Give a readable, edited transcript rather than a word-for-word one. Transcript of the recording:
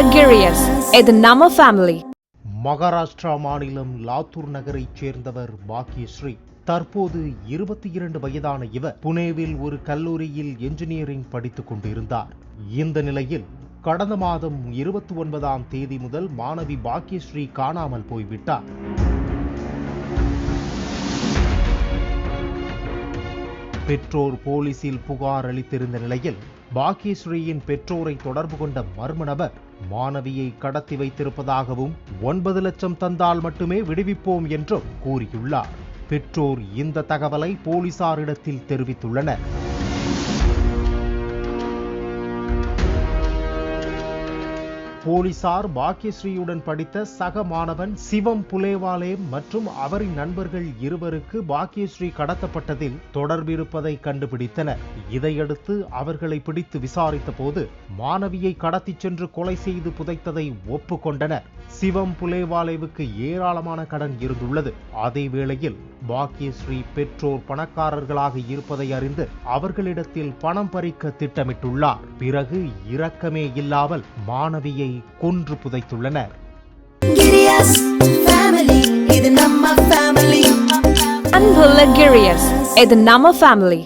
Girius, இது நம்ம family. Maharashtra மாநிலம் லாத்தூர் நகரைச் சேர்ந்தவர் பாக்யஸ்ரீ. தற்போது 22 வயதான இவர் புனேவில் ஒரு கல்லூரியில் என்ஜினியரிங் படித்துக் கொண்டிருந்தார். இந்த நிலையில் கடந்த மாதம் 29ஆம் தேதி முதல் மாணவி பாக்யஸ்ரீ காணாமல் போய்விட்டார். பெற்றோர் போலீசில் புகார் அளித்திருந்த நிலையில் பாக்யஸ்ரீயின் பெற்றோரை தொடர்பு கொண்ட மர்ம நபர் மாணவியை கடத்தி வைத்திருப்பதாகவும் 9 லட்சம் தந்தால் மட்டுமே விடுவிப்போம் என்றும் கூறியுள்ளார். பெற்றோர் இந்த தகவலை போலீசாரிடத்தில் தெரிவித்துள்ளனர். போலீசார் பாக்யஸ்ரீயுடன் படித்த சக மாணவன் சிவம் புலேவாலே மற்றும் அவரின் நண்பர்கள் இருவருக்கு பாக்யஸ்ரீ கடத்தப்பட்டதில் தொடர்பிருப்பதை கண்டுபிடித்தனர். இதையடுத்து அவர்களை பிடித்து விசாரித்த போது மாணவியை கடத்திச் சென்று கொலை செய்து புதைத்ததை ஒப்புக்கொண்டனர். சிவம் புலேவாலேவுக்கு ஏராளமான கடன் இருந்துள்ளது. அதே வேளையில் பாக்யஸ்ரீ பெற்றோர் பணக்காரர்களாக இருப்பதை அறிந்து அவர்களிடத்தில் பணம் பறிக்க திட்டமிட்டுள்ளார். பிறகு இரக்கமே இல்லாமல் மாணவியை கொன்று புதைத்துள்ளனர். அன்புள்ள Girius, இது நம்ம ஃபேமிலி.